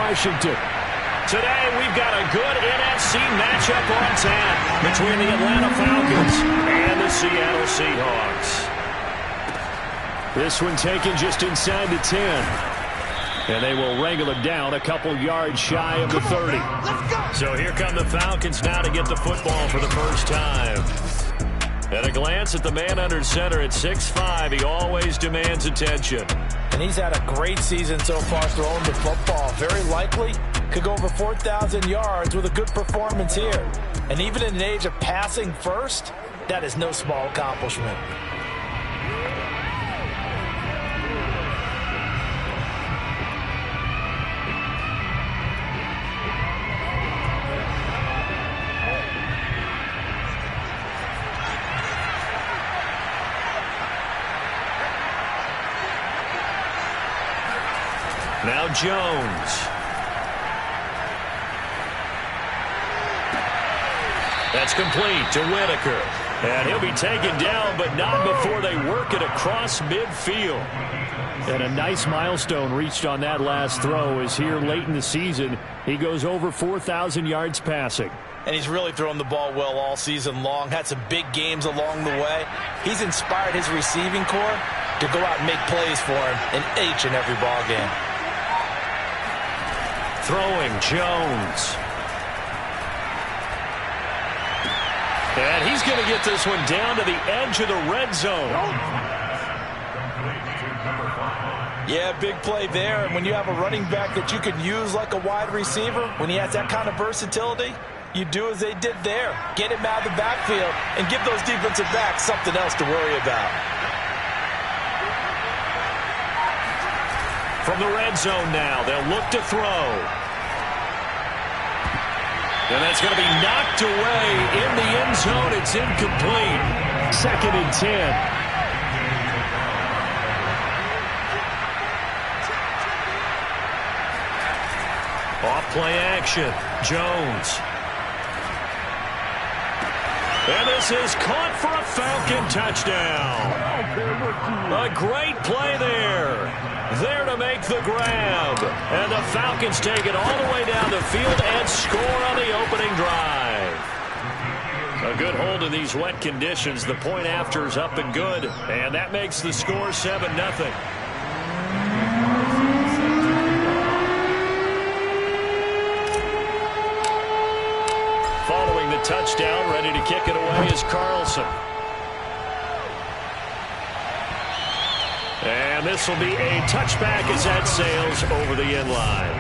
Washington. Today, we've got a good NFC matchup on tap between the Atlanta Falcons and the Seattle Seahawks. This one taken just inside the 10. And they will wrangle it down a couple yards shy of the 30. So here come the Falcons now to get the football for the first time. At a glance at the man under center at 6'5", he always demands attention. And he's had a great season so far throwing the football. Very likely could go over 4,000 yards with a good performance here. And even in an age of passing first, that is no small accomplishment. Now Jones. That's complete to Whitaker. And he'll be taken down, but not before they work it across midfield. And a nice milestone reached on that last throw is here late in the season. He goes over 4,000 yards passing. And he's really thrown the ball well all season long. Had some big games along the way. He's inspired his receiving corps to go out and make plays for him in each and every ball game. Throwing Jones. And he's going to get this one down to the edge of the red zone. Yeah, big play there. And when you have a running back that you can use like a wide receiver, when he has that kind of versatility, you do as they did there. Get him out of the backfield and give those defensive backs something else to worry about. From the red zone now, they'll look to throw. And that's going to be knocked away in the end zone. It's incomplete. 2nd and 10. Off play action. Jones. And this is caught for a Falcon touchdown. A great play there. There to make the grab. And the Falcons take it all the way down the field and score on the opening drive. A good hold in these wet conditions. The point after is up and good. And that makes the score 7-0. Following the touchdown, ready to kick it away is Carlson. And this will be a touchback as that sails over the end line.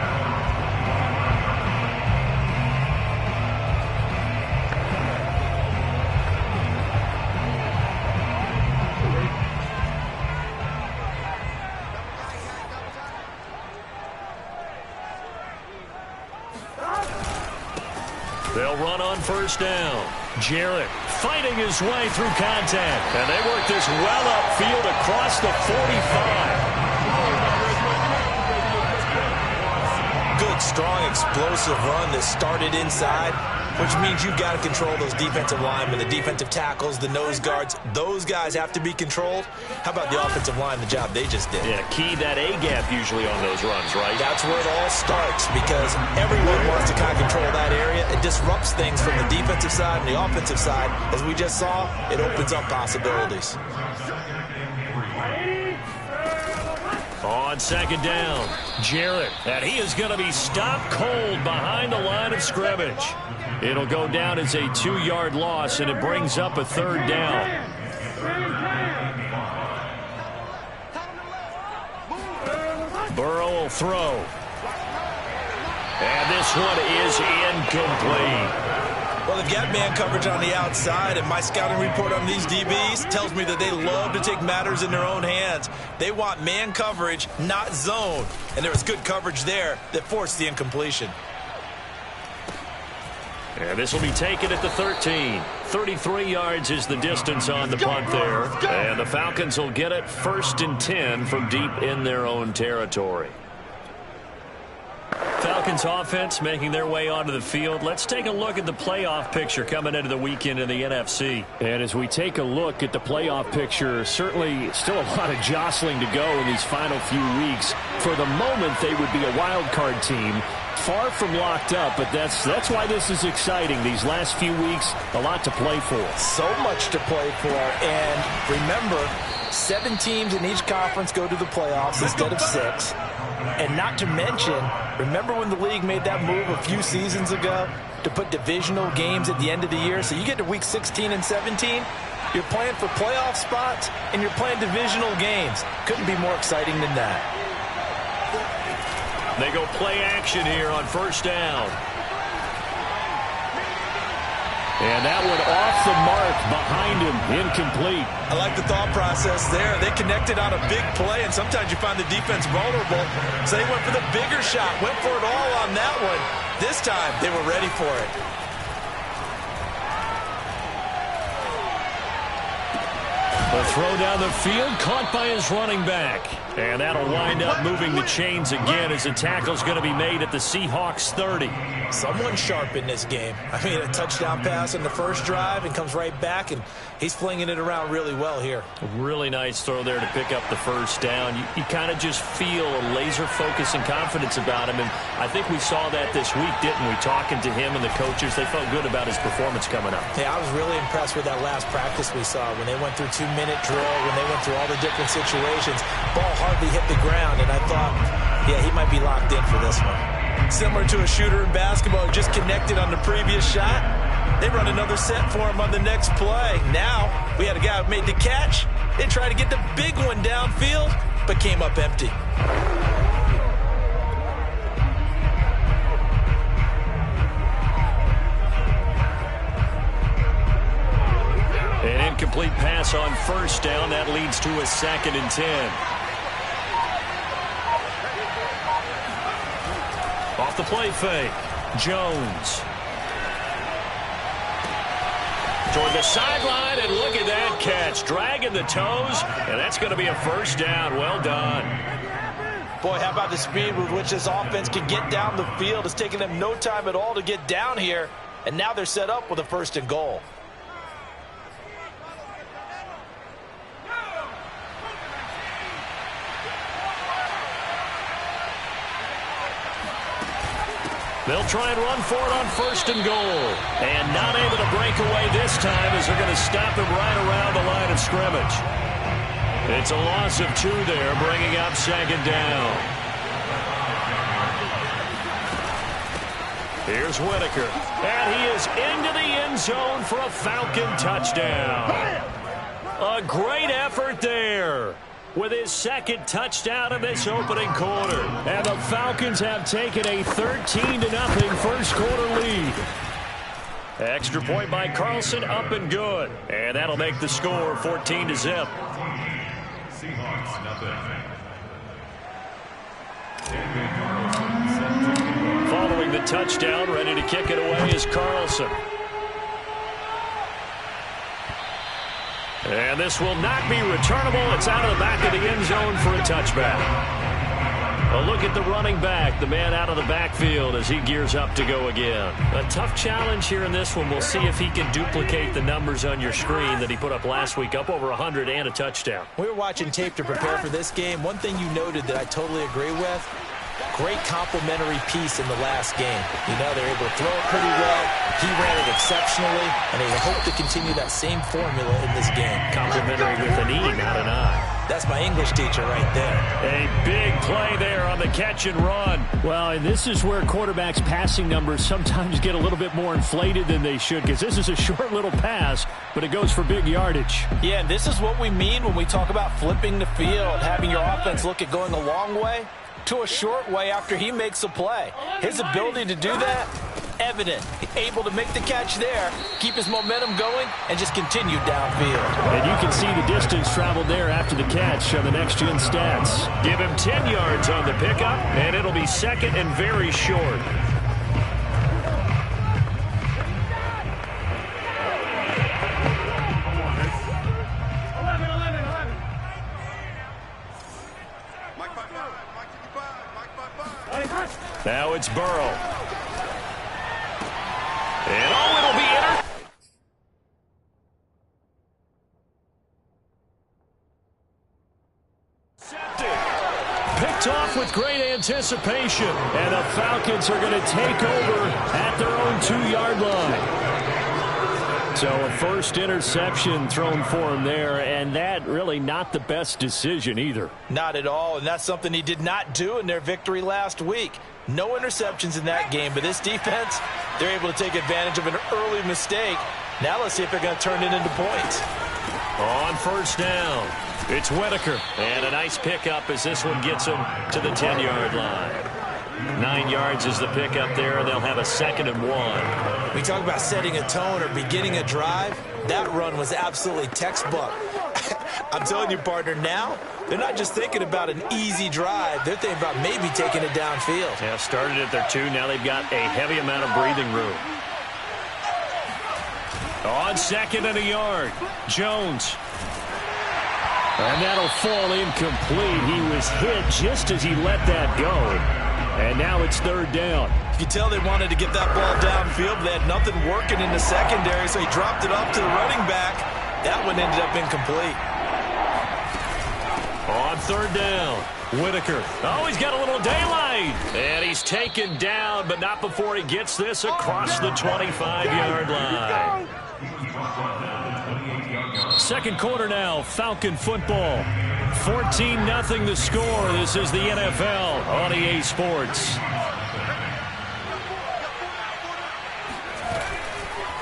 They'll run on first down. Jarrett fighting his way through contact. And they work this well upfield across the 45. Good, strong, explosive run that started inside, which means you've got to control those defensive linemen, the defensive tackles, the nose guards. Those guys have to be controlled. How about the offensive line, the job they just did? Yeah, key that A-gap usually on those runs, right? That's where it all starts, because everyone wants to kind of control that area. It disrupts things from the defensive side and the offensive side. As we just saw, it opens up possibilities. On second down, Jarrett, and he is going to be stopped cold behind the line of scrimmage. It'll go down as a 2-yard loss, and it brings up a third down. Burrow will throw. And this one is incomplete. Well, they've got man coverage on the outside, and my scouting report on these DBs tells me that they love to take matters in their own hands. They want man coverage, not zone. And there was good coverage there that forced the incompletion. And this will be taken at the 13. 33 yards is the distance on the punt there. And the Falcons will get it 1st and 10 from deep in their own territory. Falcons offense making their way onto the field. Let's take a look at the playoff picture coming into the weekend in the NFC. And as we take a look at the playoff picture, certainly still a lot of jostling to go in these final few weeks. For the moment, they would be a wild card team. Far from locked up, but that's why this is exciting. These last few weeks, a lot to play for. So much to play for. And remember, 7 teams in each conference go to the playoffs instead of 6. And not to mention, remember when the league made that move a few seasons ago to put divisional games at the end of the year? So you get to week 16 and 17, you're playing for playoff spots, and you're playing divisional games. Couldn't be more exciting than that. They go play action here on first down. And that one off the mark behind him, incomplete. I like the thought process there. They connected on a big play, and sometimes you find the defense vulnerable. So they went for the bigger shot, went for it all on that one. This time, they were ready for it. The throw down the field, caught by his running back. And that'll wind up moving the chains again as the tackle's going to be made at the Seahawks 30. Someone sharp in this game. I mean, a touchdown pass on the first drive and comes right back, and he's flinging it around really well here. A really nice throw there to pick up the first down. You kind of just feel a laser focus and confidence about him, and I think we saw that this week, didn't we? Talking to him and the coaches, they felt good about his performance coming up. Yeah, I was really impressed with that last practice we saw when they went through 2-minute drill, when they went through all the different situations. Ball hardly hit the ground, and I thought, yeah, he might be locked in for this one. Similar to a shooter in basketball who just connected on the previous shot. They run another set for him on the next play. Now, we had a guy who made the catch. They tried to get the big one downfield, but came up empty. An incomplete pass on first down. That leads to a 2nd and 10. Off the play fake, Jones. Toward the sideline, and look at that catch. Dragging the toes, and that's going to be a first down. Well done. Boy, how about the speed with which this offense can get down the field? It's taking them no time at all to get down here, and now they're set up with a 1st and goal. They'll try and run for it on 1st and goal. And not able to break away this time as they're going to stop him right around the line of scrimmage. It's a loss of 2 there, bringing up 2nd down. Here's Whitaker. And he is into the end zone for a Falcon touchdown. A great effort there, with his 2nd touchdown of this opening quarter. And the Falcons have taken a 13-0 first quarter lead. Extra point by Carlson, up and good. And that'll make the score 14-0. Following the touchdown, ready to kick it away is Carlson. And this will not be returnable. It's out of the back of the end zone for a touchback. A look at the running back, the man out of the backfield as he gears up to go again. A tough challenge here in this one. We'll see if he can duplicate the numbers on your screen that he put up last week, up over 100 and a touchdown. We were watching tape to prepare for this game. One thing you noted that I totally agree with, great complementary piece in the last game. You know, they're able to throw it pretty well. He ran it exceptionally, and they hope to continue that same formula in this game. Complimentary with an E, not an I. That's my English teacher right there. A big play there on the catch and run. Well, and this is where quarterbacks' passing numbers sometimes get a little bit more inflated than they should, because this is a short little pass, but it goes for big yardage. Yeah, and this is what we mean when we talk about flipping the field, having your offense look at going a long way to a short way after he makes a play. His ability to do that, evident. Able to make the catch there, keep his momentum going, and just continue downfield. And you can see the distance traveled there after the catch on the next-gen stats. Give him 10 yards on the pickup, and it'll be 2nd and very short. Now it's Burrow. And it'll be intercepted. picked off with great anticipation. And the Falcons are going to take over at their own 2-yard line. So a first interception thrown for him there, and that really not the best decision either. Not at all, and that's something he did not do in their victory last week. No interceptions in that game, but this defense, they're able to take advantage of an early mistake. Now let's see if they're going to turn it into points. On first down, it's Whitaker. And a nice pickup as this one gets him to the 10-yard line. 9 yards is the pickup there, and they'll have a 2nd and 1. We talk about setting a tone or beginning a drive. That run was absolutely textbook. I'm telling you, partner, now they're not just thinking about an easy drive. They're thinking about maybe taking it downfield. Yeah, started at their 2. Now they've got a heavy amount of breathing room. On 2nd and a yard, Jones. And that'll fall incomplete. He was hit just as he let that go. And now it's 3rd down. You can tell they wanted to get that ball downfield. They had nothing working in the secondary, so he dropped it off to the running back. That one ended up incomplete. On 3rd down, Whitaker. Oh, he's got a little daylight. And he's taken down, but not before he gets this across the 25-yard line. 2nd quarter now, Falcon football. 14-0 the score. This is the NFL on EA Sports.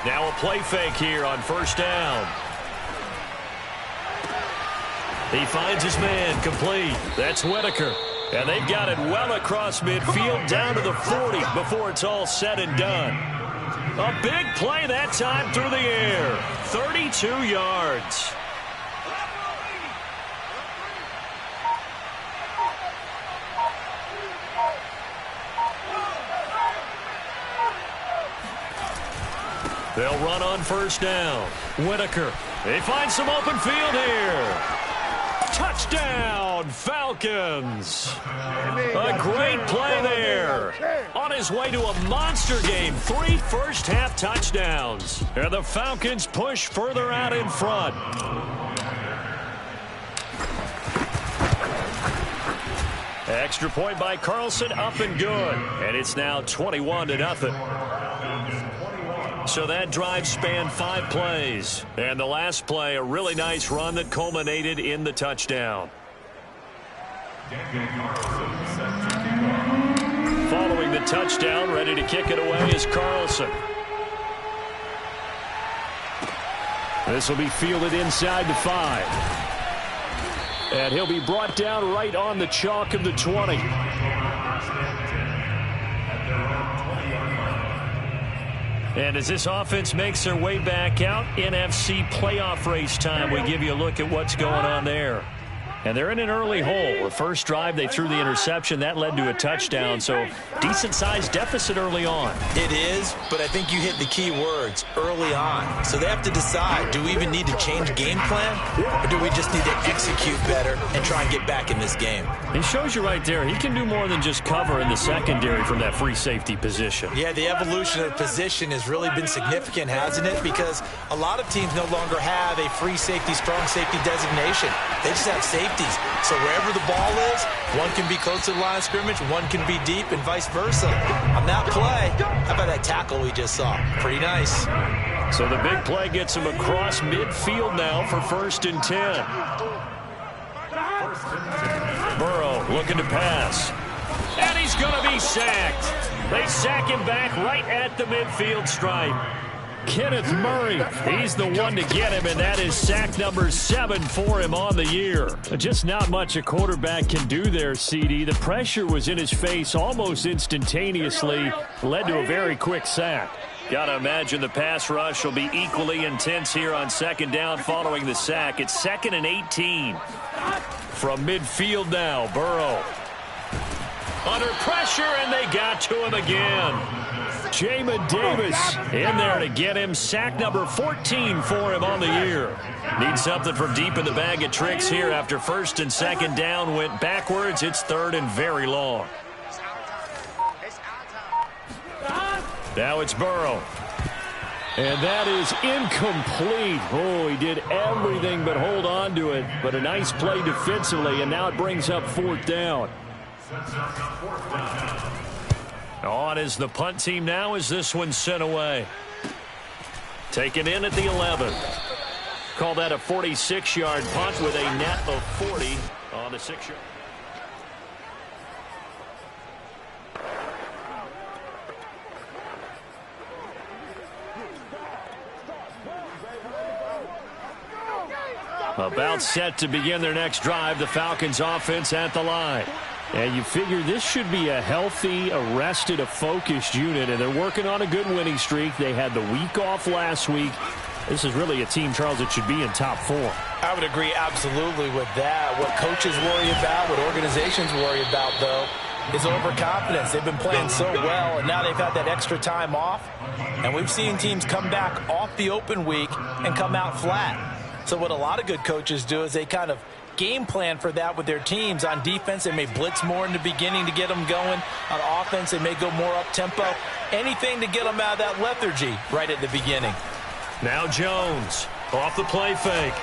Now a play fake here on first down. He finds his man complete. That's Whitaker. And they've got it well across midfield down to the 40 before it's all said and done. A big play that time through the air. 32 yards. They'll run on first down. Whitaker. They find some open field here. Touchdown, Falcons. A great play there. On his way to a monster game. 3 first-half touchdowns. And the Falcons push further out in front. Extra point by Carlson, up and good. And it's now 21-0. So that drive spanned 5 plays. And the last play, a really nice run that culminated in the touchdown. Following the touchdown, ready to kick it away is Carlson. This will be fielded inside the 5. And he'll be brought down right on the chalk of the 20. And as this offense makes their way back out, NFC playoff race time, we give you a look at what's going on there. And they're in an early hole. The first drive, they threw the interception. That led to a touchdown, so decent-sized deficit early on. It is, but I think you hit the key words, early on. So they have to decide, do we even need to change game plan, or do we just need to execute better and try and get back in this game? He shows you right there, he can do more than just cover in the secondary from that free safety position. Yeah, the evolution of position has really been significant, hasn't it? Because a lot of teams no longer have a free safety, strong safety designation. They just have safety. So wherever the ball is, one can be close to the line of scrimmage, one can be deep, and vice versa. On that play, how about that tackle we just saw? Pretty nice. So the big play gets him across midfield now for 1st and 10. Burrow looking to pass. And he's going to be sacked. They sack him back right at the midfield stripe. Kenneth Murray, he's the one to get him, and that is sack number 7 for him on the year. Just not much a quarterback can do there, CD. The pressure was in his face almost instantaneously, led to a very quick sack. Got to imagine the pass rush will be equally intense here on 2nd down following the sack. It's 2nd and 18. From midfield now, Burrow. Under pressure, and they got to him again. Jamin Davis in there to get him. Sack number 14 for him on the year. Needs something from deep in the bag of tricks here after 1st and 2nd down went backwards. It's 3rd and very long. Now it's Burrow. And that is incomplete. Oh, he did everything but hold on to it. But a nice play defensively, and now it brings up 4th down. On is the punt team now as this one's sent away. Taken in at the 11. Call that a 46-yard punt with a net of 40 on the 6-yard. About set to begin their next drive, the Falcons offense at the line. And you figure this should be a healthy, a focused unit, and they're working on a good winning streak. They had the week off last week. This is really a team, Charles, that should be in top form. I would agree absolutely with that. What coaches worry about, what organizations worry about, though, is overconfidence. They've been playing so well, and now they've had that extra time off. And we've seen teams come back off the open week and come out flat. So what a lot of good coaches do is they kind of game plan for that with their teams. On defense, they may blitz more in the beginning to get them going. On offense, they may go more up-tempo. Anything to get them out of that lethargy right at the beginning. Now Jones off the play fake.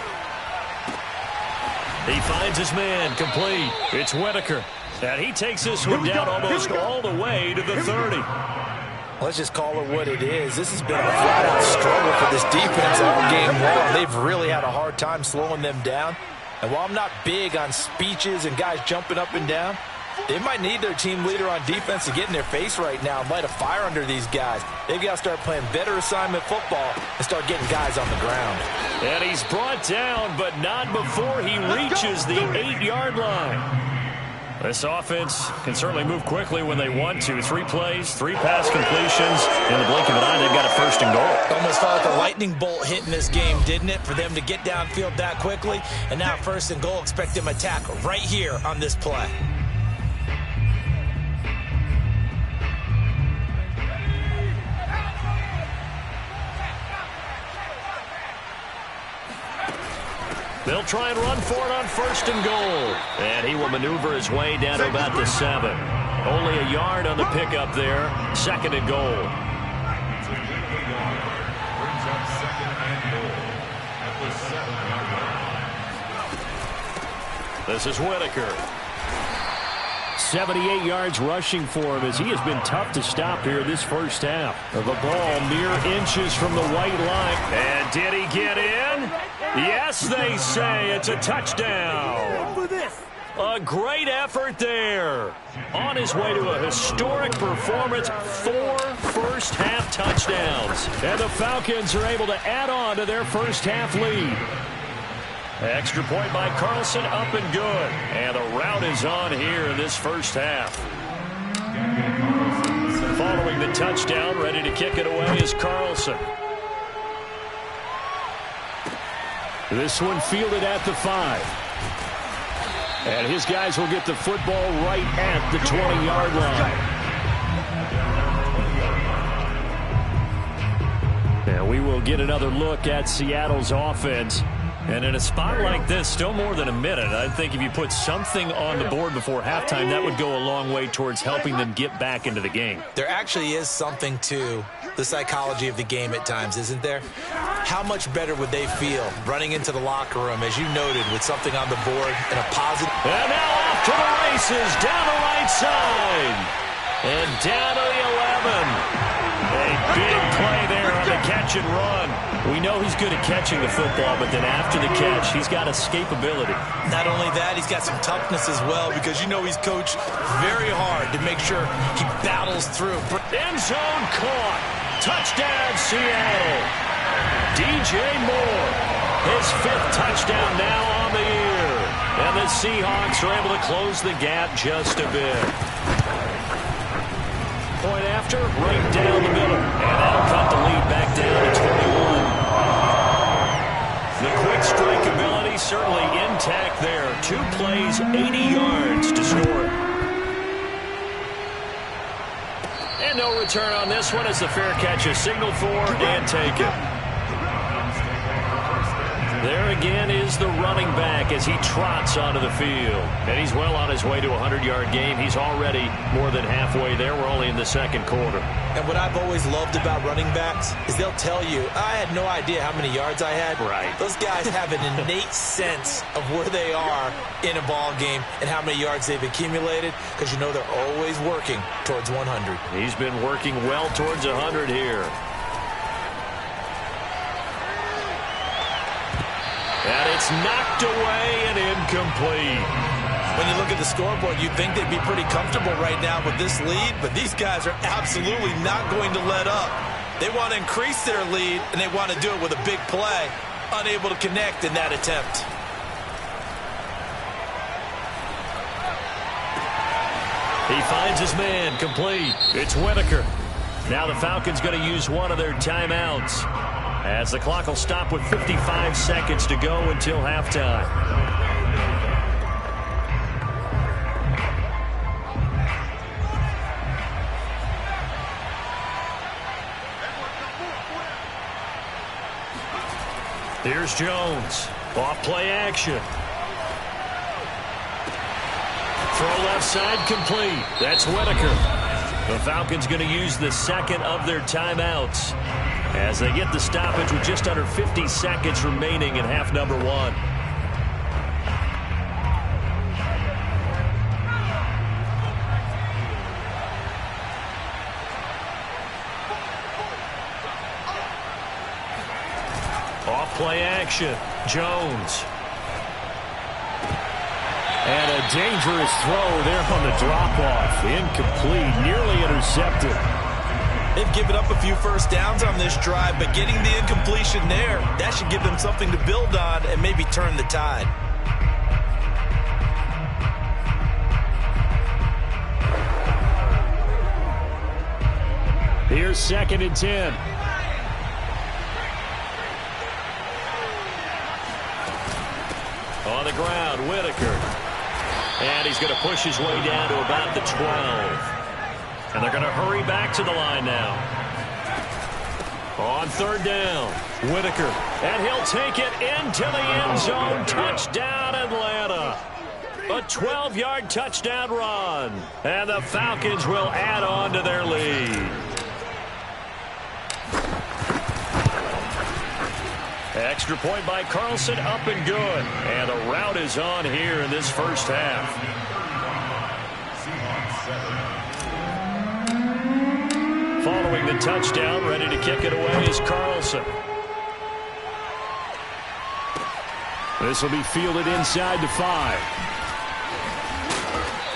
He finds his man complete. It's Whitaker. And he takes this one down almost all the way to the 30. Let's just call it what it is. This has been a flat-out struggle for this defense all game long. They've really had a hard time slowing them down. And while I'm not big on speeches and guys jumping up and down, they might need their team leader on defense to get in their face right now and light a fire under these guys. They've got to start playing better assignment football and start getting guys on the ground. And he's brought down, but not before he reaches the 8-yard line. This offense can certainly move quickly when they want to. 3 plays, 3 pass completions. In the blink of an eye, they've got a 1st and goal. Almost felt like a lightning bolt hit in this game, didn't it, for them to get downfield that quickly? And now 1st and goal, expect them to attack right here on this play. They'll try and run for it on 1st and goal. And he will maneuver his way down to about the 7. Only a yard on the pickup there. 2nd and goal. This is Whitaker. 78 yards rushing for him as he has been tough to stop here this first half. The ball mere inches from the white line. And did he get in? Yes, they say it's a touchdown. A great effort there. On his way to a historic performance, 4 first-half touchdowns. And the Falcons are able to add on to their first-half lead. Extra point by Carlson, up and good. And the route is on here in this first half. Following the touchdown, ready to kick it away is Carlson. This one fielded at the 5. And his guys will get the football right at the 20-yard line. And we will get another look at Seattle's offense. And in a spot like this, still more than a minute, I think if you put something on the board before halftime, that would go a long way towards helping them get back into the game. There actually is something to the psychology of the game at times, isn't there? How much better would they feel running into the locker room, as you noted, with something on the board and a positive... And now off to the races, down the right side. And down to the 11. A big play there on the catch and run. We know he's good at catching the football, but then after the catch, he's got escapability. Not only that, he's got some toughness as well, because you know he's coached very hard to make sure he battles through. End zone caught. Touchdown, Seattle. DJ Moore, his 5th touchdown now on the year. And the Seahawks are able to close the gap just a bit. Point after, right down the middle. And that'll cut the lead back down to 21. The quick strike ability certainly intact there. 2 plays, 80 yards to score. And no return on this one as the fair catch is signaled for and taken. There again is the running back as he trots onto the field. And he's well on his way to a 100-yard game. He's already more than halfway there. We're only in the second quarter. And what I've always loved about running backs is they'll tell you, I had no idea how many yards I had. Right. Those guys have an innate sense of where they are in a ball game and how many yards they've accumulated, because you know they're always working towards 100. He's been working well towards 100 here. And it's knocked away and incomplete. When you look at the scoreboard, you'd think they'd be pretty comfortable right now with this lead, but these guys are absolutely not going to let up. They want to increase their lead, and they want to do it with a big play. Unable to connect in that attempt. He finds his man, complete. It's Whitaker. Now the Falcons going to use one of their timeouts, as the clock will stop with 55 seconds to go until halftime. Here's Jones. Off play action. Throw left side complete. That's Whitaker. The Falcons going to use the second of their timeouts as they get the stoppage with just under 50 seconds remaining in half number one. Off play action. Jones. And a dangerous throw there on the drop-off. Incomplete, nearly intercepted. They've given up a few first downs on this drive, but getting the incompletion there, that should give them something to build on and maybe turn the tide. Here's 2nd and 10. On the ground, Whitaker. And he's going to push his way down to about the 12. And they're going to hurry back to the line now. On 3rd down, Whitaker. And he'll take it into the end zone. Touchdown, Atlanta. A 12-yard touchdown run. And the Falcons will add on to their lead. Extra point by Carlson, up and good. And the rout is on here in this first half. Following the touchdown, ready to kick it away is Carlson. This will be fielded inside the 5.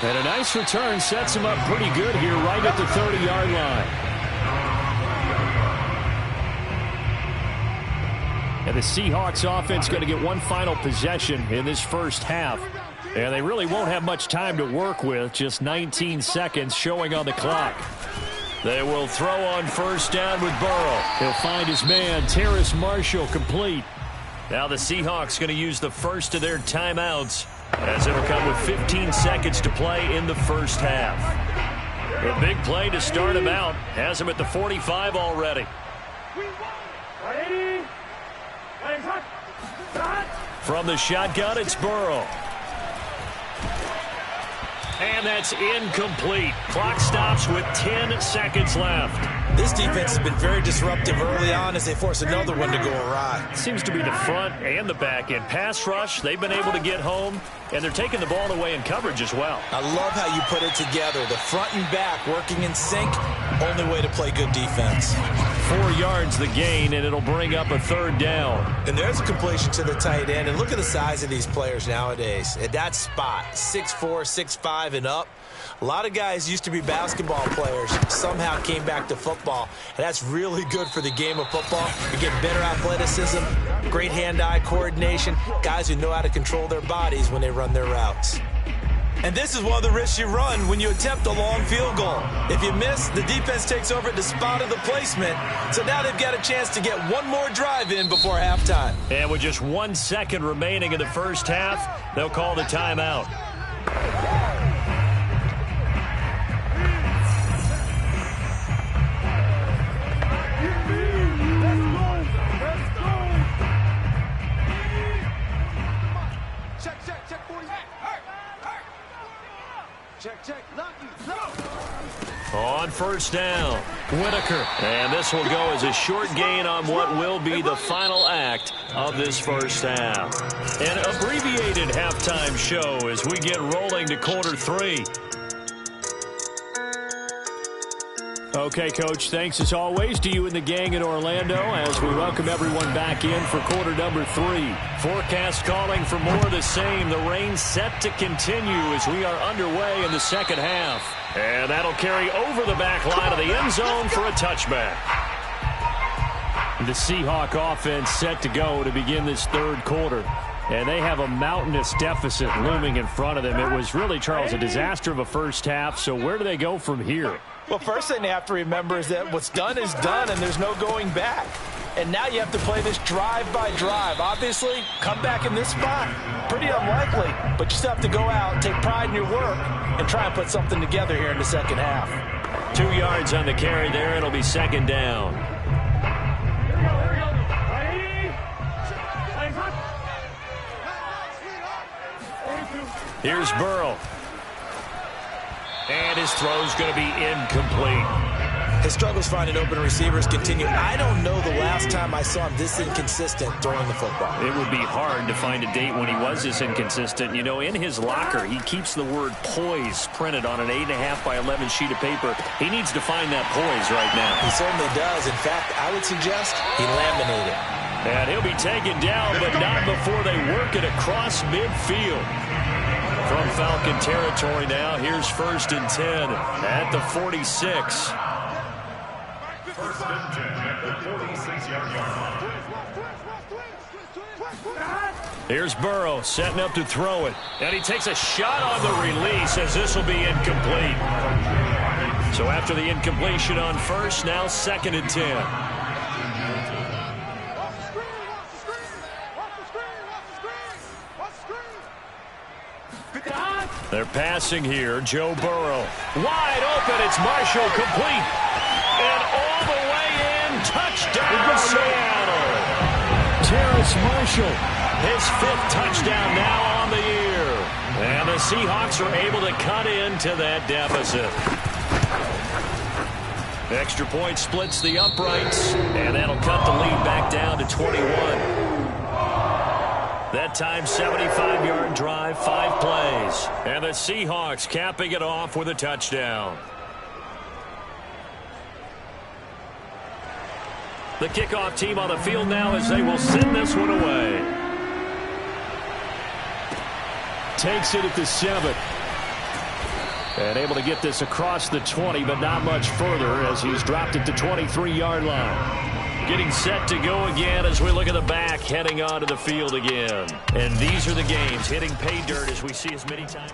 And a nice return sets him up pretty good here right at the 30-yard line. And the Seahawks offense going to get one final possession in this first half. And they really won't have much time to work with, just 19 seconds showing on the clock. They will throw on 1st down with Burrow. He'll find his man, Terrace Marshall, complete. Now the Seahawks going to use the first of their timeouts, as it'll come with 15 seconds to play in the first half. A big play to start him out. Has him at the 45 already. From the shotgun, it's Burrow. And that's incomplete. Clock stops with 10 seconds left. This defense has been very disruptive early on as they force another one to go awry. Seems to be the front and the back end. Pass rush, they've been able to get home, and they're taking the ball away in coverage as well. I love how you put it together. The front and back working in sync. Only way to play good defense. 4 yards the gain, and it'll bring up a 3rd down. And there's a completion to the tight end. And look at the size of these players nowadays. At that spot, 6'4", 6'5", and up. A lot of guys used to be basketball players, somehow came back to football. And that's really good for the game of football. You get better athleticism, great hand-eye coordination, guys who know how to control their bodies when they run their routes. And this is one of the risks you run when you attempt a long field goal. If you miss, the defense takes over at the spot of the placement. So now they've got a chance to get one more drive in before halftime. And with just 1 second remaining in the first half, they'll call the timeout. On first down, Whitaker. And this will go as a short gain on what will be the final act of this first half. An abbreviated halftime show as we get rolling to quarter 3. Okay, Coach, thanks as always to you and the gang in Orlando as we welcome everyone back in for quarter number 3. Forecast calling for more of the same. The rain set to continue as we are underway in the second half. And that'll carry over the back line of the end zone for a touchback. The Seahawk offense set to go to begin this third quarter. And they have a mountainous deficit looming in front of them. It was really, Charles, a disaster of a first half. So where do they go from here? Well, first thing they have to remember is that what's done is done, and there's no going back. And now you have to play this drive by drive. Obviously, come back in this spot, pretty unlikely. But you still have to go out, take pride in your work, and try and put something together here in the second half. 2 yards on the carry there. It'll be second down. Here's Burrow. And his throw's going to be incomplete. His struggles finding open receivers continue. I don't know the last time I saw him this inconsistent throwing the football. It would be hard to find a date when he was this inconsistent. You know, in his locker, he keeps the word poise printed on an 8.5 by 11 sheet of paper. He needs to find that poise right now. He certainly does. In fact, I would suggest he laminated. And he'll be taken down, but not before they work it across midfield. From Falcon territory now, here's 1st and 10 at the 46. 1st and 10 at the 46-yard line. Here's Burrow setting up to throw it. And he takes a shot on the release as this will be incomplete. So after the incompletion on first, now 2nd and 10. They're passing here. Joe Burrow. Wide open. It's Marshall complete. And all the way in. Touchdown, Seattle. Terrace Marshall. His 5th touchdown now on the year. And the Seahawks are able to cut into that deficit. Extra point splits the uprights. And that'll cut the lead back down to 21. That time, 75-yard drive, 5 plays. And the Seahawks capping it off with a touchdown. The kickoff team on the field now as they will send this one away. Takes it at the 7. And able to get this across the 20, but not much further as he's dropped it to 23-yard line. Getting set to go again as we look at the back, heading onto the field again. And these are the games hitting pay dirt as we see as many times.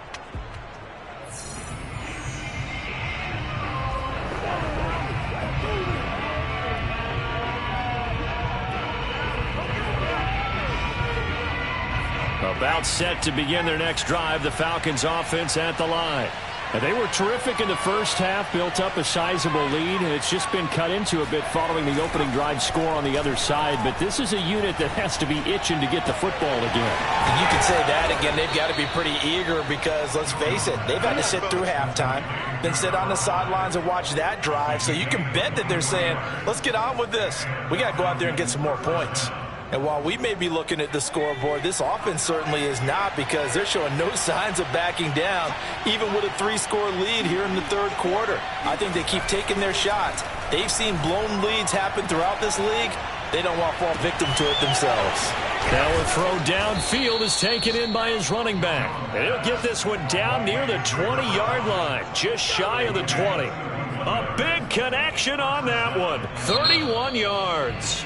About set to begin their next drive, the Falcons offense at the line. And they were terrific in the first half, built up a sizable lead, and it's just been cut into a bit following the opening drive score on the other side. But this is a unit that has to be itching to get the football again. And you can say that again. They've got to be pretty eager because, let's face it, they've had to sit through halftime, then sit on the sidelines and watch that drive. So you can bet that they're saying, let's get on with this. We got to go out there and get some more points. And while we may be looking at the scoreboard, this offense certainly is not, because they're showing no signs of backing down, even with a 3-score lead here in the third quarter. I think they keep taking their shots. They've seen blown leads happen throughout this league. They don't want to fall victim to it themselves. Now a throw downfield is taken in by his running back. And he'll get this one down near the 20-yard line, just shy of the 20. A big connection on that one, 31 yards.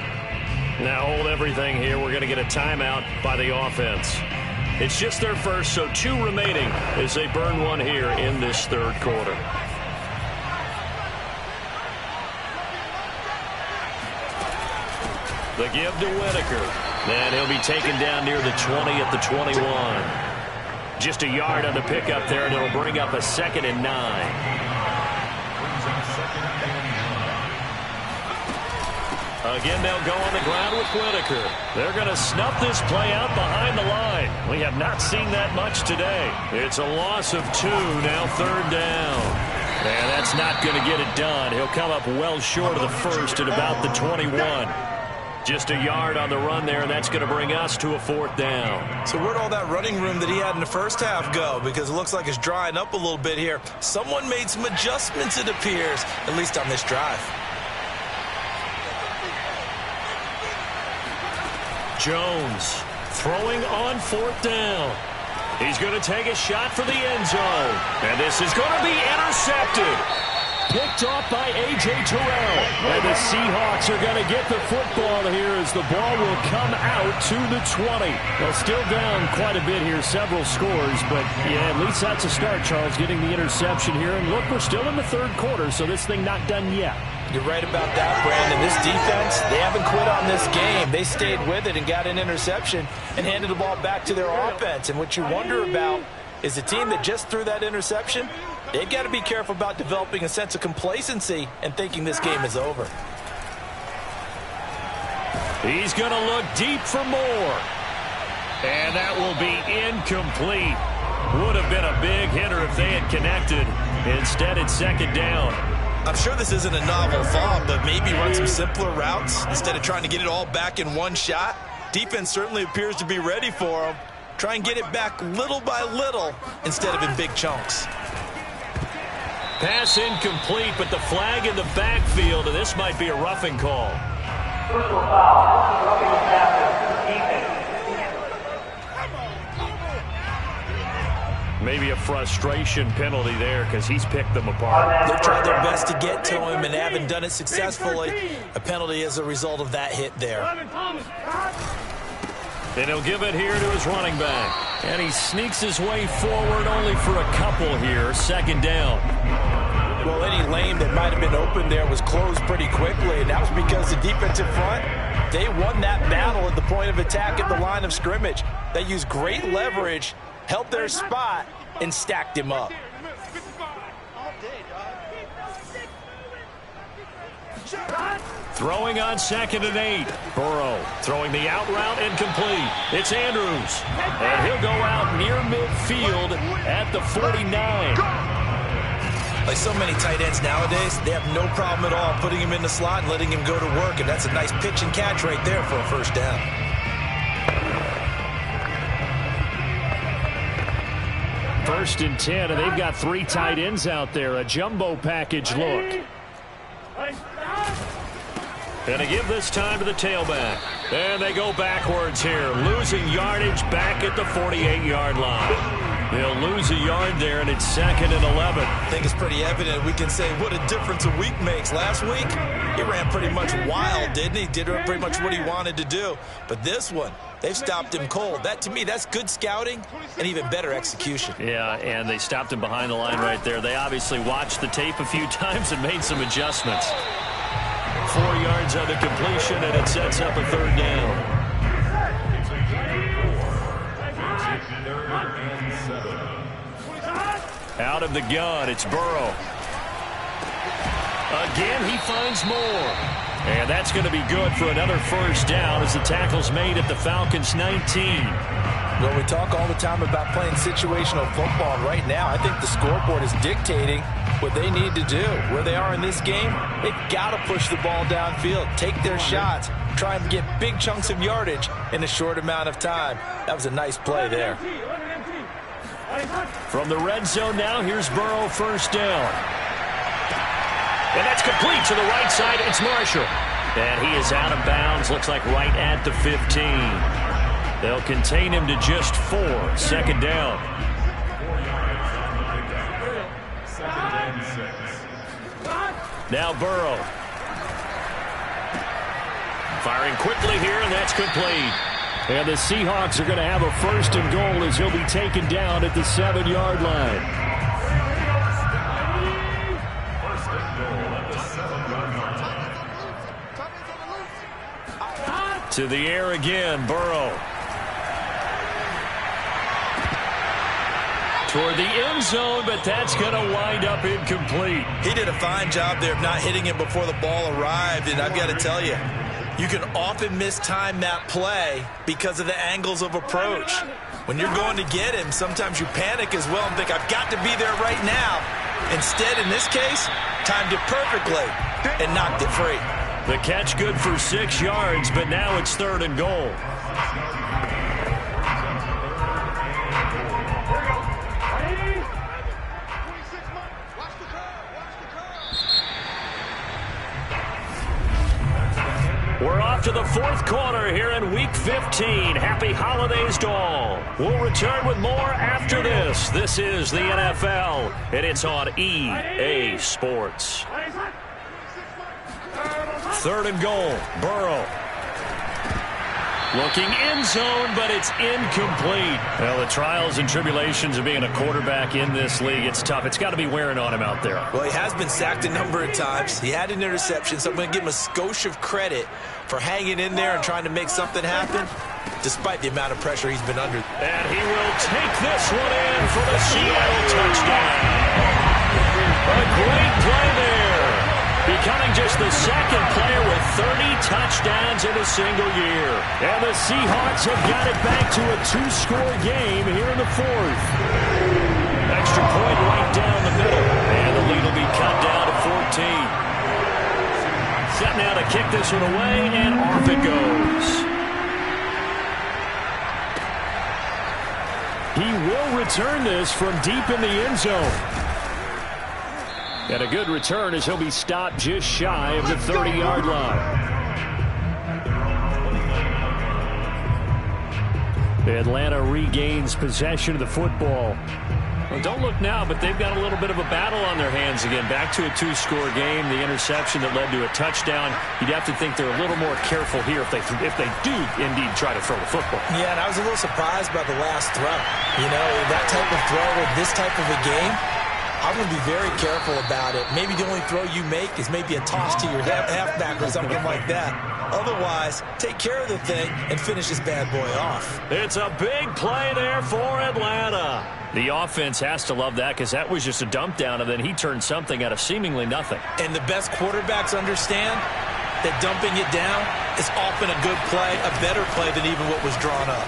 Now hold everything here. We're going to get a timeout by the offense. It's just their first, so 2 remaining as they burn one here in this third quarter. The give to Whitaker. And he'll be taken down near the 20 at the 21. Just a yard on the pickup there, and it'll bring up a 2nd and 9. Again, they'll go on the ground with Whitaker. They're going to snuff this play out behind the line. We have not seen that much today. It's a loss of 2, now 3rd down. And that's not going to get it done. He'll come up well short of the first at about the 21. Just a yard on the run there, and that's going to bring us to a 4th down. So where'd all that running room that he had in the first half go? Because it looks like it's drying up a little bit here. Someone made some adjustments, it appears, at least on this drive. Jones throwing on 4th down. He's going to take a shot for the end zone. And this is going to be intercepted. Picked off by A.J. Terrell. And the Seahawks are going to get the football here as the ball will come out to the 20. Well, still down quite a bit here, several scores. But, yeah, at least that's a start, Charles, getting the interception here. And, look, we're still in the 3rd quarter, so this thing not done yet. You're right about that, Brandon. This defense, they haven't quit on this game. They stayed with it and got an interception and handed the ball back to their offense. And what you wonder about is a team that just threw that interception, they've got to be careful about developing a sense of complacency and thinking this game is over. He's going to look deep for more. And that will be incomplete. Would have been a big hitter if they had connected. Instead, it's 2nd down. I'm sure this isn't a novel thought, but maybe run some simpler routes instead of trying to get it all back in one shot. Defense certainly appears to be ready for them. Try and get it back little by little instead of in big chunks. Pass incomplete, but the flag in the backfield, and this might be a roughing call. Personal foul. Roughing the passer. Maybe a frustration penalty there because he's picked them apart. They've tried their best to get to him and haven't done it successfully. A penalty as a result of that hit there. And he'll give it here to his running back. And he sneaks his way forward only for a couple here. 2nd down. Well, any lane that might have been open there was closed pretty quickly, and that was because the defensive front, they won that battle at the point of attack at the line of scrimmage. They used great leverage, held their spot, and stacked him up. Throwing on 2nd and 8. Burrow throwing the out route incomplete. It's Andrews. And he'll go out near midfield at the 49. Like so many tight ends nowadays, they have no problem at all putting him in the slot and letting him go to work. And that's a nice pitch and catch right there for a 1st down. First and 10, and they've got 3 tight ends out there. A jumbo package look. And they give this time to the tailback. And they go backwards here, losing yardage back at the 48-yard line. They'll lose a yard there, and it's 2nd and 11. I think it's pretty evident. We can say what a difference a week makes. Last week, he ran pretty much wild, didn't he? Did pretty much what he wanted to do. But this one, they've stopped him cold. That, to me, that's good scouting and even better execution. Yeah, and they stopped him behind the line right there. They obviously watched the tape a few times and made some adjustments. 4 yards on the completion, and it sets up a 3rd down. Out of the gun, it's Burrow. Again, he finds more. And that's going to be good for another 1st down as the tackle's made at the Falcons' 19. Well, we talk all the time about playing situational football, and right now I think the scoreboard is dictating what they need to do. Where they are in this game, they've got to push the ball downfield, take their shots, try and get big chunks of yardage in a short amount of time. That was a nice play there. From the red zone now, here's Burrow, 1st down. And that's complete to the right side. It's Marshall. And he is out of bounds, looks like right at the 15. They'll contain him to just 4. 2nd down. Now Burrow. Firing quickly here, and that's complete. And the Seahawks are going to have a 1st and goal as he'll be taken down at the 7-yard line. To the air again, Burrow. Toward the end zone, but that's going to wind up incomplete. He did a fine job there of not hitting him before the ball arrived, and I've got to tell you, You can often mistime that play because of the angles of approach. When you're going to get him, sometimes you panic as well and think, I've got to be there right now. Instead, in this case, timed it perfectly and knocked it free. The catch good for 6 yards, but now it's 3rd and goal. We're off to the 4th quarter here in Week 15. Happy holidays to all. We'll return with more after this. This is the NFL, and it's on EA Sports. 3rd and goal, Burrow. Looking end zone, but it's incomplete. Well, the trials and tribulations of being a quarterback in this league, it's tough. It's got to be wearing on him out there. Well, he has been sacked a number of times. He had an interception, so I'm going to give him a skosh of credit for hanging in there and trying to make something happen, despite the amount of pressure he's been under. And he will take this one in for the Seattle touchdown. A great play there. Becoming just the 2nd player with 30 touchdowns in a single year. And the Seahawks have got it back to a 2-score game here in the 4th. Extra point right down the middle. And the lead will be cut down to 14. Set now to kick this one away, and off it goes. He will return this from deep in the end zone. And a good return as he'll be stopped just shy of the 30-yard line. Atlanta regains possession of the football. Well, don't look now, but they've got a little bit of a battle on their hands again. Back to a 2-score game. The interception that led to a touchdown. You'd have to think they're a little more careful here if they do indeed try to throw the football. Yeah, and I was a little surprised by the last throw. You know, that type of throw with this type of a game, I'm going to be very careful about it. Maybe the only throw you make is maybe a toss to your halfback or something like that. Otherwise, take care of the thing and finish this bad boy off. It's a big play there for Atlanta. The offense has to love that because that was just a dump down, and then he turned something out of seemingly nothing. And the best quarterbacks understand that dumping it down is often a good play, a better play than even what was drawn up.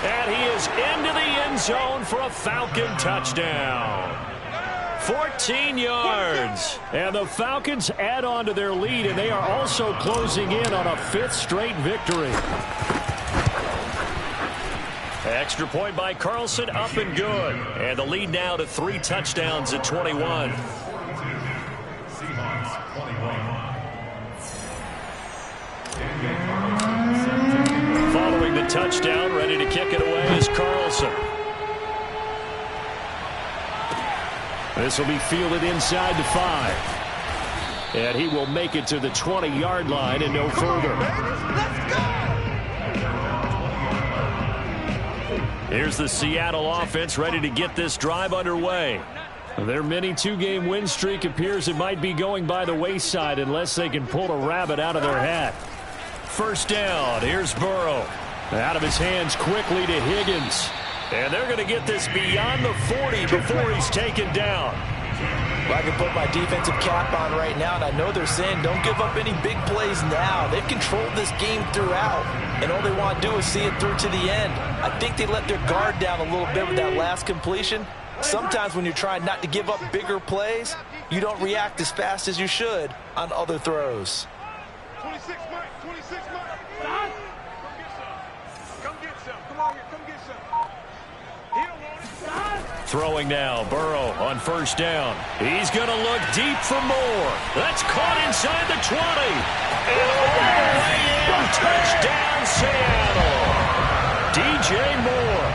And he is into the end zone for a Falcon touchdown. 14 yards. And the Falcons add on to their lead, and they are also closing in on a 5th straight victory. Extra point by Carlson, up and good. And the lead now to 3 touchdowns at 21. Following the touchdown, ready to kick it away is Carlson. This will be fielded inside the 5. And he will make it to the 20-yard line and no further. Here's the Seattle offense ready to get this drive underway. Their mini 2-game win streak appears it might be going by the wayside unless they can pull a rabbit out of their hat. First down, here's Burrow. Out of his hands quickly to Higgins. And they're going to get this beyond the 40 before he's taken down. Well, I can put my defensive cap on right now, and I know they're saying don't give up any big plays now. They've controlled this game throughout, and all they want to do is see it through to the end. I think they let their guard down a little bit with that last completion. Sometimes when you're trying not to give up bigger plays, you don't react as fast as you should on other throws. 26, Mike. 26, Mike. Come get some. Come get some. Come on here. Come get some. Throwing now, Burrow on first down. He's going to look deep for more. That's caught inside the 20. And all the way in, touchdown Seattle. DJ Moore,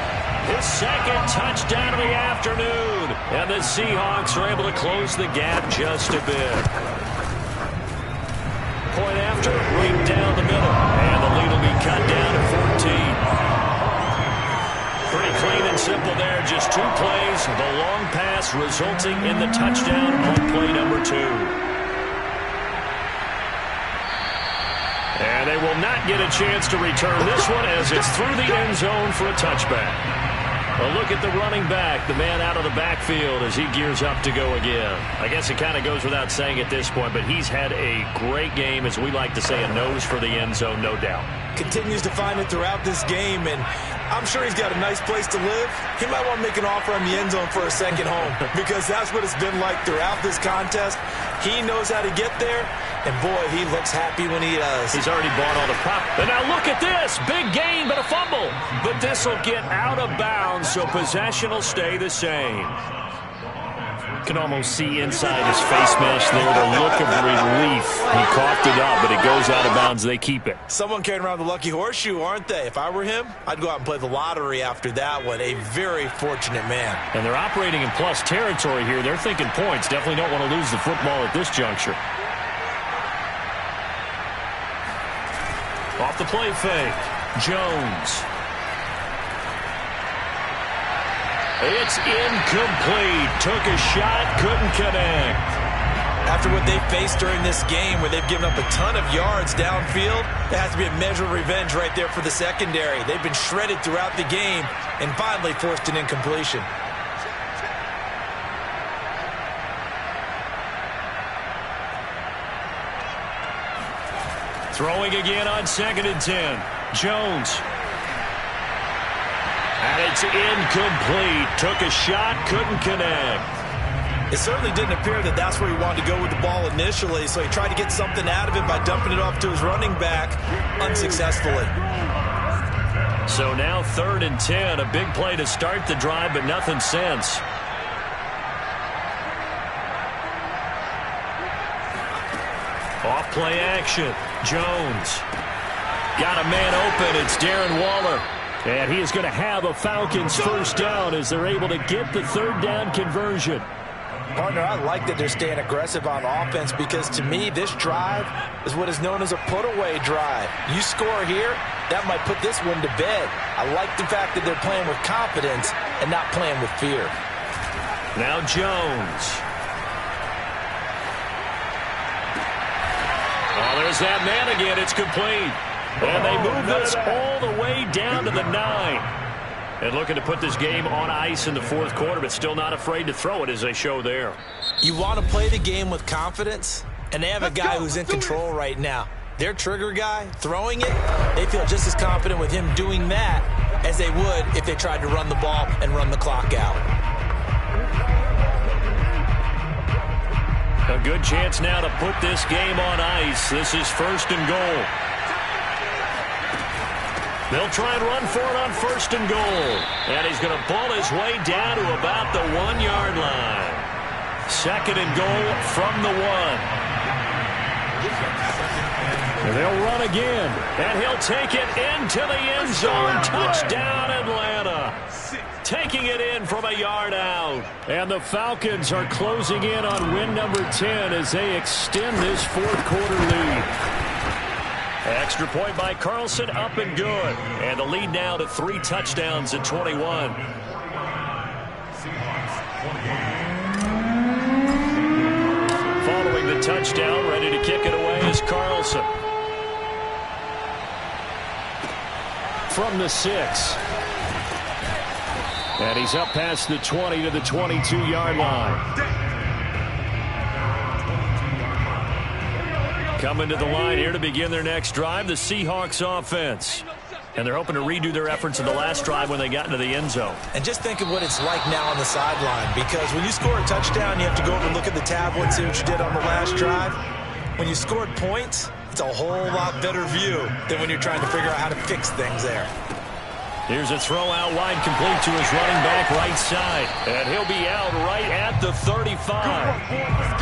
his 2nd touchdown of the afternoon. And the Seahawks are able to close the gap just a bit. Point after, right down the middle. And the lead will be cut down to 14. Pretty clean and simple there. Just 2 plays. The long pass resulting in the touchdown on play number 2. And they will not get a chance to return this one as it's through the end zone for a touchback. Well, look at the running back, the man out of the backfield as he gears up to go again. I guess it kind of goes without saying at this point, but he's had a great game, as we like to say, a nose for the end zone, no doubt. Continues to find it throughout this game, and I'm sure he's got a nice place to live. He might want to make an offer on the end zone for a second home because that's what it's been like throughout this contest. He knows how to get there, and boy, he looks happy when he does. He's already bought all the prop. And now look at this. Big gain, but a fumble. But this will get out of bounds, so possession will stay the same. You can almost see inside his face mesh there the look of relief. He coughed it up, but it goes out of bounds. They keep it. Someone carrying around the lucky horseshoe, aren't they? If I were him, I'd go out and play the lottery after that one. A very fortunate man. And they're operating in plus territory here. They're thinking points. Definitely don't want to lose the football at this juncture. Off the play fake. Jones. It's incomplete. Took a shot, couldn't connect. After what they faced during this game where they've given up a ton of yards downfield, there has to be a measure of revenge right there for the secondary. They've been shredded throughout the game and finally forced an incompletion. Throwing again on 2nd and 10. Jones. And it's incomplete. Took a shot, couldn't connect. It certainly didn't appear that that's where he wanted to go with the ball initially, so he tried to get something out of it by dumping it off to his running back unsuccessfully. So now 3rd and 10. A big play to start the drive, but nothing since. Off play action. Jones. Got a man open. It's Darren Waller. And he is going to have a Falcons first down as they're able to get the 3rd down conversion. Partner, I like that they're staying aggressive on offense because to me this drive is what is known as a put-away drive. You score here, that might put this one to bed. I like the fact that they're playing with confidence and not playing with fear. Now Jones. Oh, there's that man again. It's complete. And they move this all the way down to the 9. And looking to put this game on ice in the 4th quarter, but still not afraid to throw it as they show there. You want to play the game with confidence, and they have a guy who's in control right now. Their trigger guy, throwing it, they feel just as confident with him doing that as they would if they tried to run the ball and run the clock out. A good chance now to put this game on ice. This is 1st and goal. They'll try and run for it on 1st and goal. And he's going to pull his way down to about the 1-yard line. 2nd and goal from the 1. And they'll run again. And he'll take it into the end zone. Touchdown, Atlanta. Taking it in from a yard out. And the Falcons are closing in on win number 10 as they extend this 4th quarter lead. Extra point by Carlson, up and good. And the lead now to 3 touchdowns at 21. Following the touchdown, ready to kick it away is Carlson. From the 6. And he's up past the 20 to the 22-yard line. Coming to the line here to begin their next drive, the Seahawks offense. And they're hoping to redo their efforts in the last drive when they got into the end zone. And just think of what it's like now on the sideline, because when you score a touchdown, you have to go over and look at the tablet and see what you did on the last drive. When you scored points, it's a whole lot better view than when you're trying to figure out how to fix things there. Here's a throw out wide, complete to his running back right side. And he'll be out right at the 35.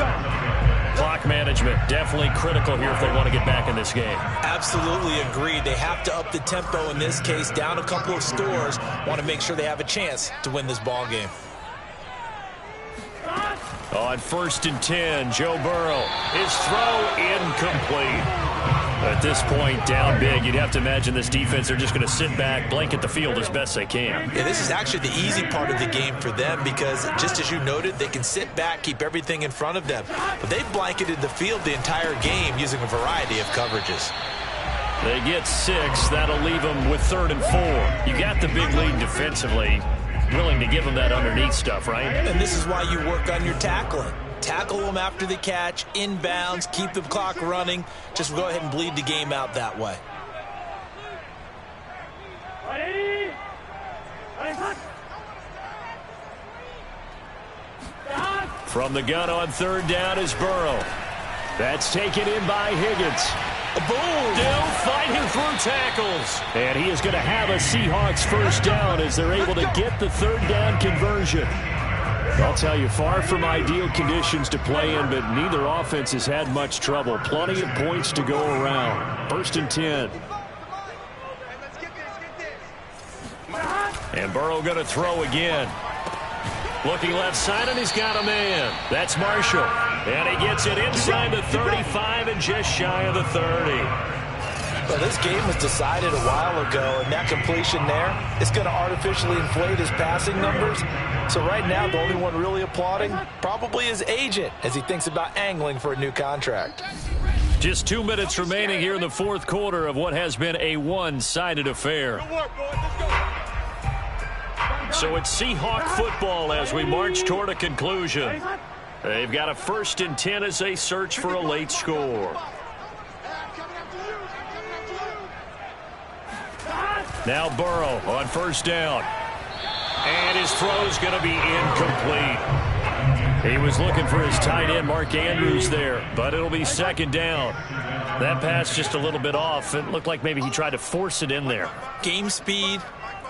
Clock management, definitely critical here if they want to get back in this game. Absolutely agreed. They have to up the tempo in this case, down a couple of scores. Want to make sure they have a chance to win this ball game. On 1st and 10, Joe Burrow. His throw incomplete. At this point, down big, you'd have to imagine this defense, they're just going to sit back, blanket the field as best they can. Yeah, this is actually the easy part of the game for them because, just as you noted, they can sit back, keep everything in front of them. But they've blanketed the field the entire game using a variety of coverages. They get 6. That'll leave them with 3rd and 4. You got the big lead defensively. willing to give him that underneath stuff, right? And this is why you work on your tackling. Tackle them after the catch, inbounds, keep the clock running. Just go ahead and bleed the game out that way. From the gun on third down is Burrow. That's taken in by Higgins. Boom! Still fighting through tackles. And he is going to have a Seahawks first down as they're able to get the third down conversion. I'll tell you, far from ideal conditions to play in, but neither offense has had much trouble. Plenty of points to go around. First and 10. And Burrow going to throw again. Looking left side, and he's got a man. That's Marshall. And he gets it inside the 35 and just shy of the 30. Well, this game was decided a while ago, and that completion there is going to artificially inflate his passing numbers. So right now, the only one really applauding probably his agent as he thinks about angling for a new contract. Just 2 minutes remaining here in the fourth quarter of what has been a one-sided affair. So it's Seahawk football as we march toward a conclusion. They've got a first and 10 as they search for a late score. Now Burrow on first down. And his throw's going to be incomplete. He was looking for his tight end, Mark Andrews, there, but it'll be second down. That pass just a little bit off. It looked like maybe he tried to force it in there. Game speed,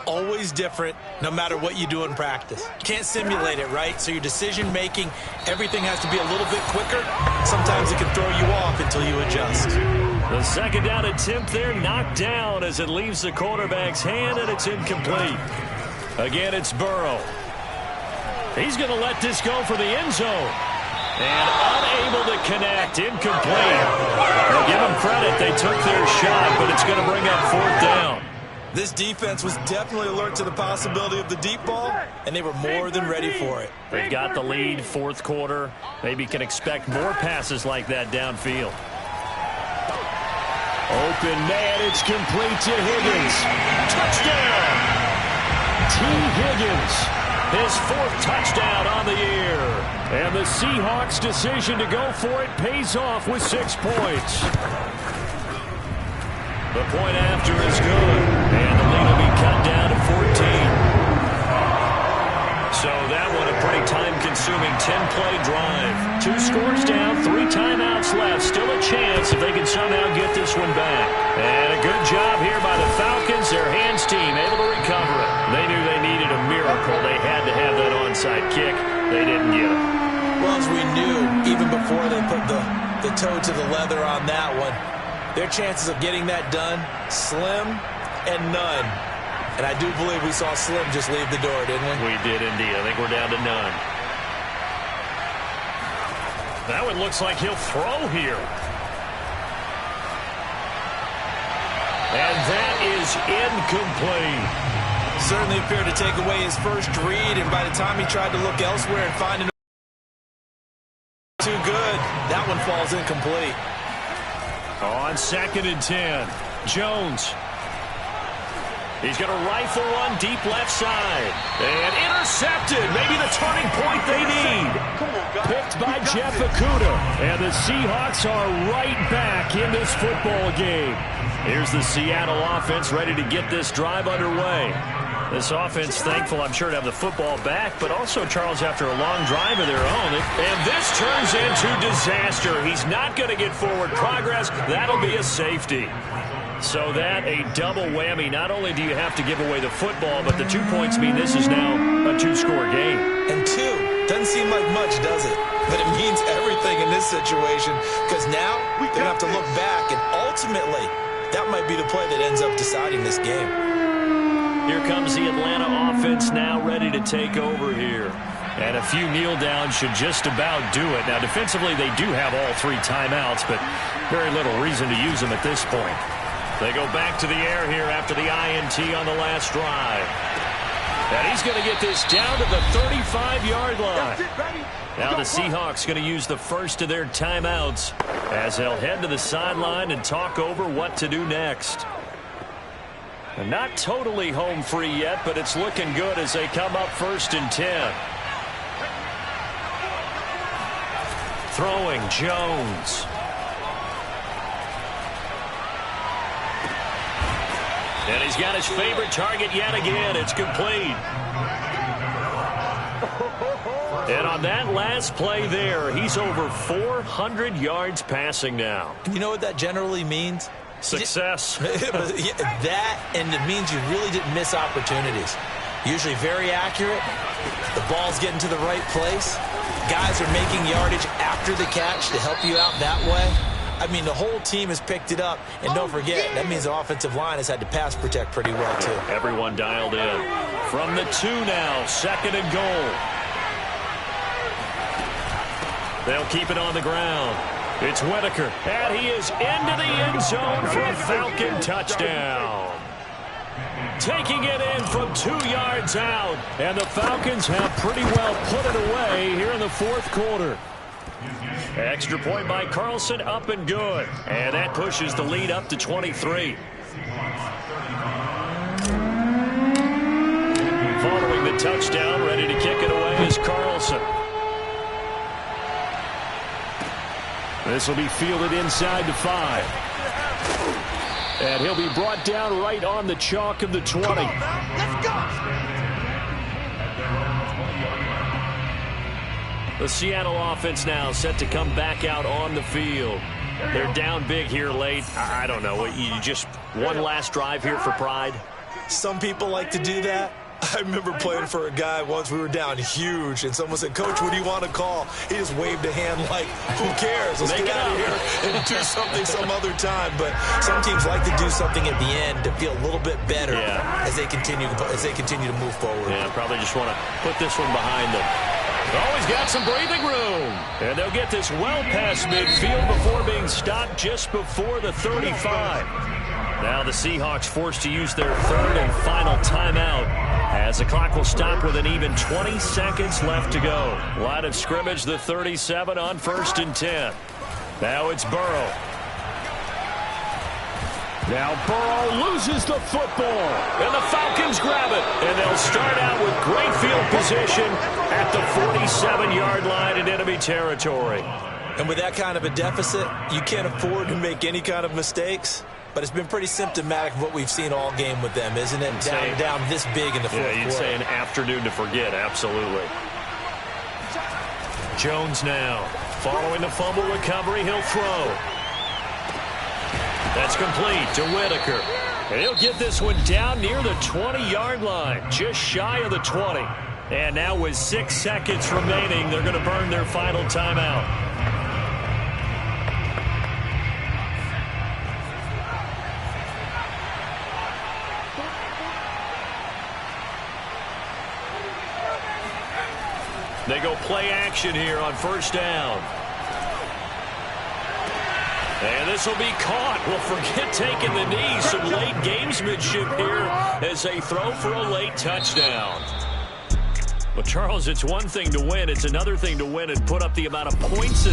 always different, no matter what you do in practice. You can't simulate it, right? So your decision-making, everything has to be a little bit quicker. Sometimes it can throw you off until you adjust. The second down attempt there knocked down as it leaves the quarterback's hand, and it's incomplete. Again, it's Burrow. He's going to let this go for the end zone. And unable to connect, incomplete. Well, give them credit, they took their shot, but it's going to bring up fourth down. This defense was definitely alert to the possibility of the deep ball, and they were more than ready for it. They've got the lead, fourth quarter. Maybe can expect more passes like that downfield. Open man, it's complete to Higgins. Touchdown! T. Higgins, his fourth touchdown on the year. And the Seahawks' decision to go for it pays off with 6 points. The point after is good, and the lead will be cut down to 14. So that one a pretty time-consuming 10-play drive. 2 scores down, 3 timeouts left. Still a chance if they can somehow get this one back. And a good job here by the Falcons. Their hands team able to recover it. They knew they needed a miracle. They had to have that onside kick. They didn't get it. Well, as we knew, even before they put the toe to the leather on that one, their chances of getting that done, slim and none. And I do believe we saw Slim just leave the door, didn't we? We did indeed. I think we're down to none. That one looks like he'll throw here. And that is incomplete. Certainly appeared to take away his first read, and by the time he tried to look elsewhere and find an too good, that one falls incomplete. On second and 10, Jones. He's going to rifle one deep left side. And intercepted. Maybe the turning point they need. Picked by Jeff Okudah. And the Seahawks are right back in this football game. Here's the Seattle offense ready to get this drive underway. This offense thankful, I'm sure, to have the football back, but also, Charles, after a long drive of their own. And this turns into disaster. He's not going to get forward progress. That'll be a safety. So that a double whammy. Not only do you have to give away the football, but the 2 points mean this is now a 2-score game. And 2 doesn't seem like much, does it? But it means everything in this situation, because now they're going to have to look back, and ultimately that might be the play that ends up deciding this game. Here comes the Atlanta offense now ready to take over here. And a few kneel downs should just about do it. Now, defensively, they do have all 3 timeouts, but very little reason to use them at this point. They go back to the air here after the INT on the last drive. And he's going to get this down to the 35-yard line. Now the Seahawks going to use the first of their timeouts as they'll head to the sideline and talk over what to do next. Not totally home free yet, but it's looking good as they come up 1st and 10. Throwing Jones. And he's got his favorite target yet again. It's complete. And on that last play there, he's over 400 yards passing now. You know what that generally means? Success. That, and it means you really didn't miss opportunities. Usually very accurate. The ball's getting to the right place. Guys are making yardage after the catch to help you out that way. I mean, the whole team has picked it up. And don't forget, that means the offensive line has had to pass protect pretty well, too. Everyone dialed in. From the 2 now, 2nd and goal. They'll keep it on the ground. It's Whitaker, and he is into the end zone for a Falcon touchdown. Taking it in from 2 yards out, and the Falcons have pretty well put it away here in the 4th quarter. Extra point by Carlson, up and good, and that pushes the lead up to 23. Following the touchdown, ready to kick it away is Carlson. This will be fielded inside the 5. And he'll be brought down right on the chalk of the 20. Let's go. The Seattle offense now set to come back out on the field. They're down big here late. I don't know. You just one last drive here for pride? Some people like to do that. I remember playing for a guy once. We were down huge, and someone said, "Coach, what do you want to call?" He just waved a hand like, who cares? Let's get out of here and do something some other time. But some teams like to do something at the end to feel a little bit better as they continue to move forward. Yeah, probably just want to put this one behind them. Always got some breathing room. And they'll get this well past midfield before being stopped just before the 35. Now the Seahawks forced to use their 3rd and final timeout as the clock will stop with an even 20 seconds left to go. Line of scrimmage, the 37 on 1st and 10. Now it's Burrow. Now Burrow loses the football, and the Falcons grab it. And they'll start out with great field position at the 47-yard line in enemy territory. And with that kind of a deficit, you can't afford to make any kind of mistakes. But it's been pretty symptomatic of what we've seen all game with them, isn't it? Down this big in the 4th quarter. Yeah, you'd say an afternoon to forget, absolutely. Jones now. Following the fumble recovery, he'll throw. That's complete to Whitaker. And he'll get this one down near the 20-yard line, just shy of the 20. And now with 6 seconds remaining, they're going to burn their final timeout. They go play action here on 1st down. And this will be caught. Well, forget taking the knee. Some late gamesmanship here as they throw for a late touchdown. Well, Charles, it's one thing to win. It's another thing to win and put up the amount of points in